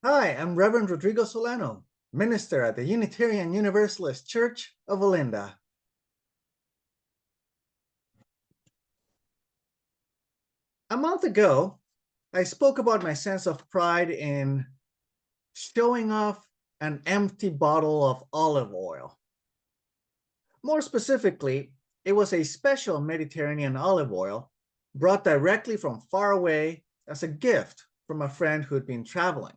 Hi, I'm Reverend Rodrigo Solano, minister at the Unitarian Universalist Church of Olinda. A month ago, I spoke about my sense of pride in showing off an empty bottle of olive oil. More specifically, it was a special Mediterranean olive oil brought directly from far away as a gift from a friend who'd been traveling.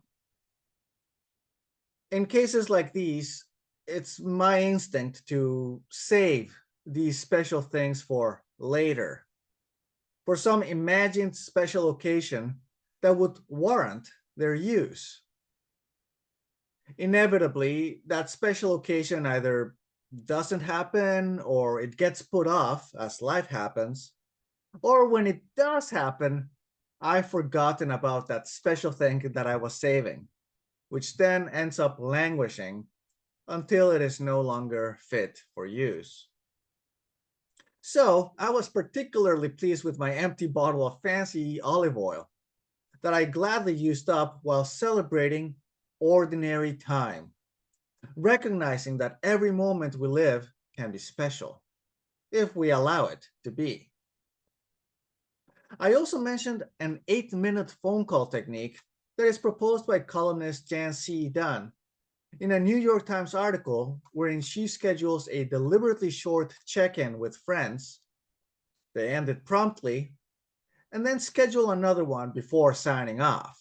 In cases like these, it's my instinct to save these special things for later, for some imagined special occasion that would warrant their use. Inevitably, that special occasion either doesn't happen or it gets put off as life happens, or when it does happen, I've forgotten about that special thing that I was saving, which then ends up languishing until it is no longer fit for use. So I was particularly pleased with my empty bottle of fancy olive oil that I gladly used up while celebrating ordinary time, recognizing that every moment we live can be special if we allow it to be. I also mentioned an 8-minute phone call technique that is proposed by columnist Jancee Dunn in a New York Times article wherein she schedules a deliberately short check in with friends. They end it promptly, and then schedule another one before signing off.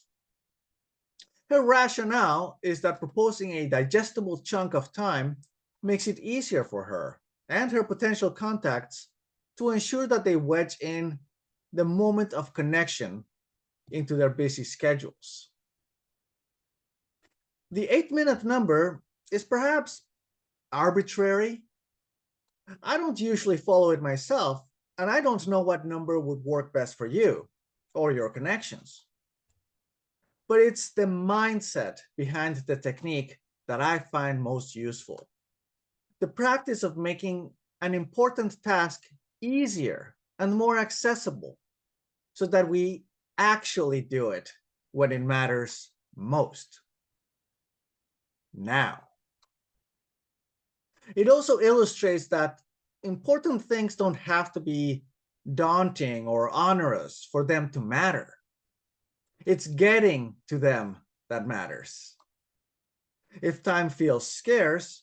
Her rationale is that proposing a digestible chunk of time makes it easier for her and her potential contacts to ensure that they wedge in the moment of connection into their busy schedules. The 8-minute number is perhaps arbitrary. I don't usually follow it myself, and I don't know what number would work best for you or your connections. But it's the mindset behind the technique that I find most useful. The practice of making an important task easier and more accessible so that we actually do it when it matters most. Now, it also illustrates that important things don't have to be daunting or onerous for them to matter. It's getting to them that matters. If time feels scarce,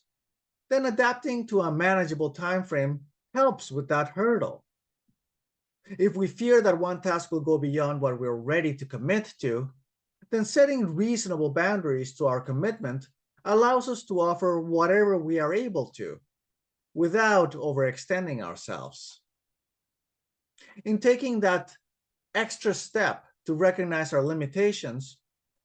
then adapting to a manageable time frame helps with that hurdle. If we fear that one task will go beyond what we're ready to commit to, then setting reasonable boundaries to our commitment allows us to offer whatever we are able to without overextending ourselves. In taking that extra step to recognize our limitations,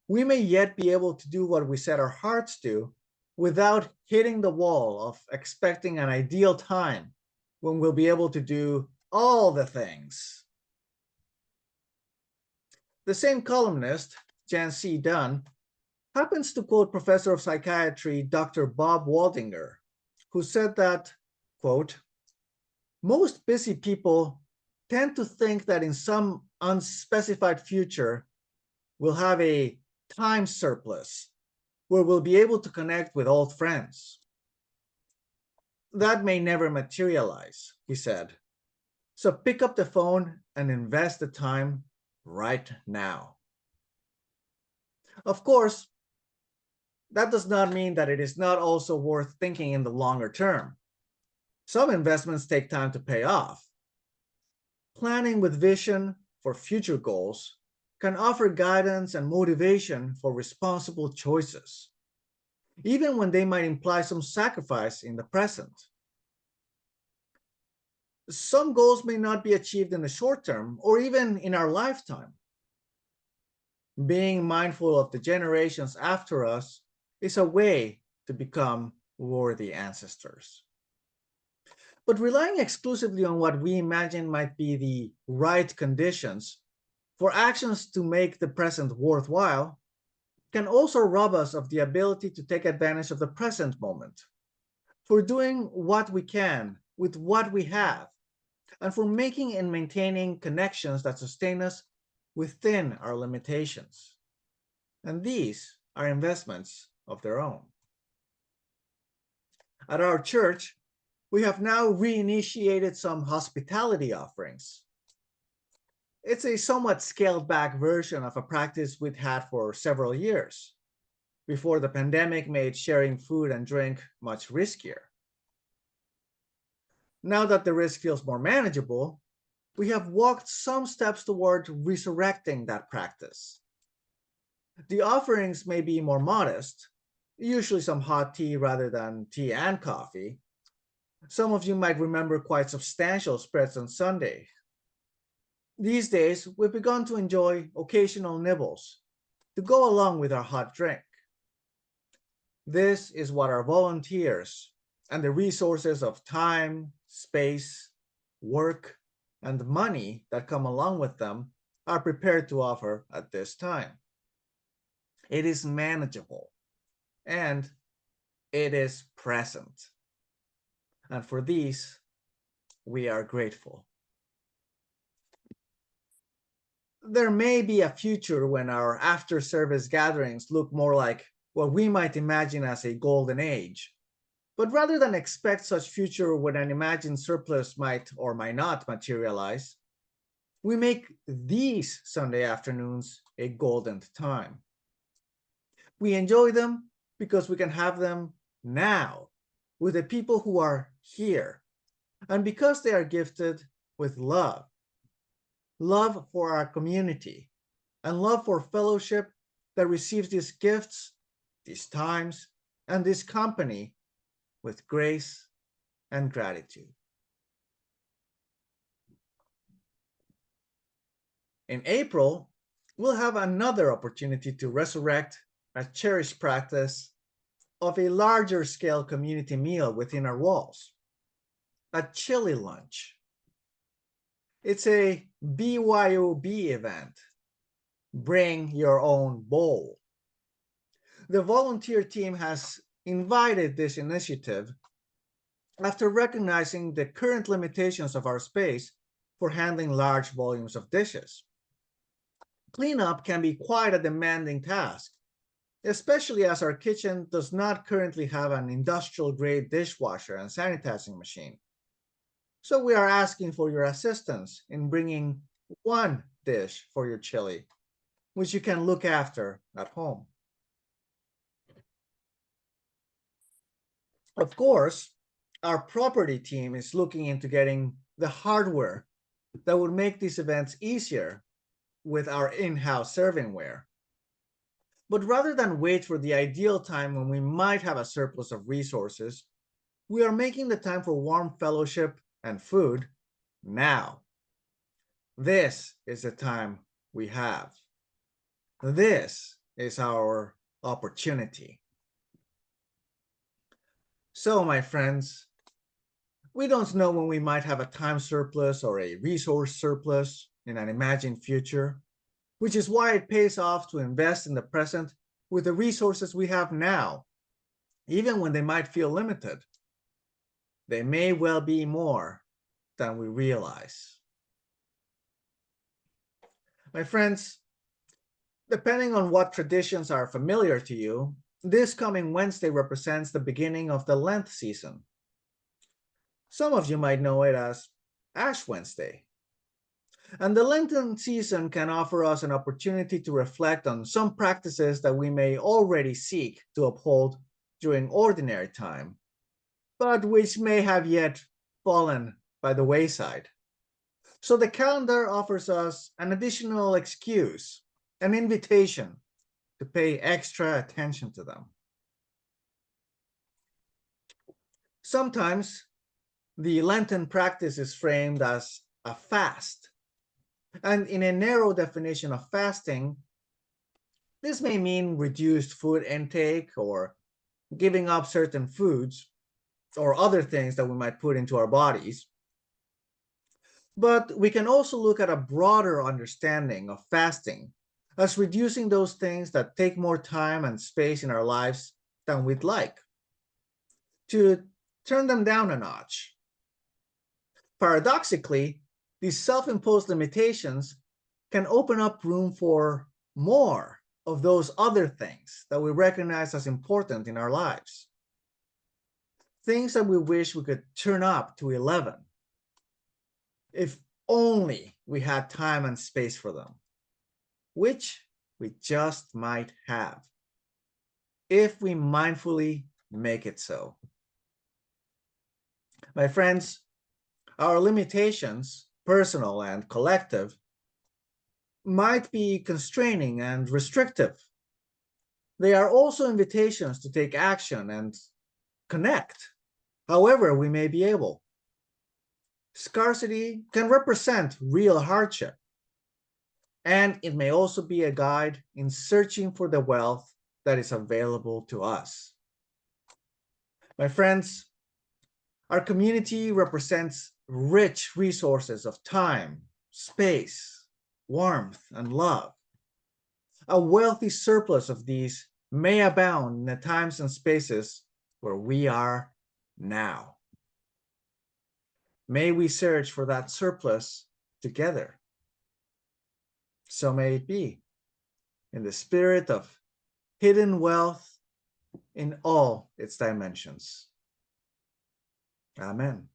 we may yet be able to do what we set our hearts to without hitting the wall of expecting an ideal time when we'll be able to do all the things. The same columnist, Jancee Dunn, happens to quote Professor of Psychiatry Dr. Bob Waldinger, who said that, quote, most busy people tend to think that in some unspecified future, we'll have a time surplus where we'll be able to connect with old friends. That may never materialize, he said. So pick up the phone and invest the time right now. Of course, that does not mean that it is not also worth thinking in the longer term. Some investments take time to pay off. Planning with vision for future goals can offer guidance and motivation for responsible choices, even when they might imply some sacrifice in the present. Some goals may not be achieved in the short term or even in our lifetime. Being mindful of the generations after us is a way to become worthy ancestors. But relying exclusively on what we imagine might be the right conditions for actions to make the present worthwhile can also rob us of the ability to take advantage of the present moment, for doing what we can with what we have, and for making and maintaining connections that sustain us within our limitations. And these are investments of their own. At our church, we have now reinitiated some hospitality offerings. It's a somewhat scaled back version of a practice we'd had for several years, before the pandemic made sharing food and drink much riskier. Now that the risk feels more manageable, we have walked some steps toward resurrecting that practice. The offerings may be more modest, usually some hot tea rather than tea and coffee. Some of you might remember quite substantial spreads on Sunday. These days, we've begun to enjoy occasional nibbles to go along with our hot drink. This is what our volunteers and the resources of time, space, work, and money that come along with them are prepared to offer at this time. It is manageable and it is present. And for these, we are grateful. There may be a future when our after-service gatherings look more like what we might imagine as a golden age. But rather than expect such future when an imagined surplus might or might not materialize, we make these Sunday afternoons a golden time. We enjoy them because we can have them now with the people who are here, and because they are gifted with love. Love for our community, and love for fellowship that receives these gifts, these times, and this company with grace and gratitude. In April, we'll have another opportunity to resurrect a cherished practice of a larger scale community meal within our walls, a chili lunch. It's a BYOB event. Bring your own bowl. The volunteer team has invited this initiative after recognizing the current limitations of our space for handling large volumes of dishes. Cleanup can be quite a demanding task, especially as our kitchen does not currently have an industrial-grade dishwasher and sanitizing machine. So we are asking for your assistance in bringing one dish for your chili, which you can look after at home. Of course, our property team is looking into getting the hardware that would make these events easier with our in-house servingware. But rather than wait for the ideal time when we might have a surplus of resources, we are making the time for warm fellowship and food now. This is the time we have. This is our opportunity. So, my friends, we don't know when we might have a time surplus or a resource surplus in an imagined future, which is why it pays off to invest in the present with the resources we have now, even when they might feel limited. They may well be more than we realize. My friends, depending on what traditions are familiar to you, this coming Wednesday represents the beginning of the Lent season. Some of you might know it as Ash Wednesday. And the Lenten season can offer us an opportunity to reflect on some practices that we may already seek to uphold during ordinary time, but which may have yet fallen by the wayside. So the calendar offers us an additional excuse, an invitation to pay extra attention to them. Sometimes the Lenten practice is framed as a fast. And in a narrow definition of fasting, this may mean reduced food intake or giving up certain foods or other things that we might put into our bodies. But we can also look at a broader understanding of fasting as reducing those things that take more time and space in our lives than we'd like, to turn them down a notch. Paradoxically, these self-imposed limitations can open up room for more of those other things that we recognize as important in our lives. Things that we wish we could turn up to 11. If only we had time and space for them, which we just might have, if we mindfully make it so. My friends, our limitations, personal and collective, might be constraining and restrictive. They are also invitations to take action and connect, however we may be able. Scarcity can represent real hardship, and it may also be a guide in searching for the wealth that is available to us. My friends, our community represents rich resources of time, space, warmth, and love. A wealthy surplus of these may abound in the times and spaces where we are now. May we search for that surplus together. So may it be, in the spirit of hidden wealth in all its dimensions. Amen.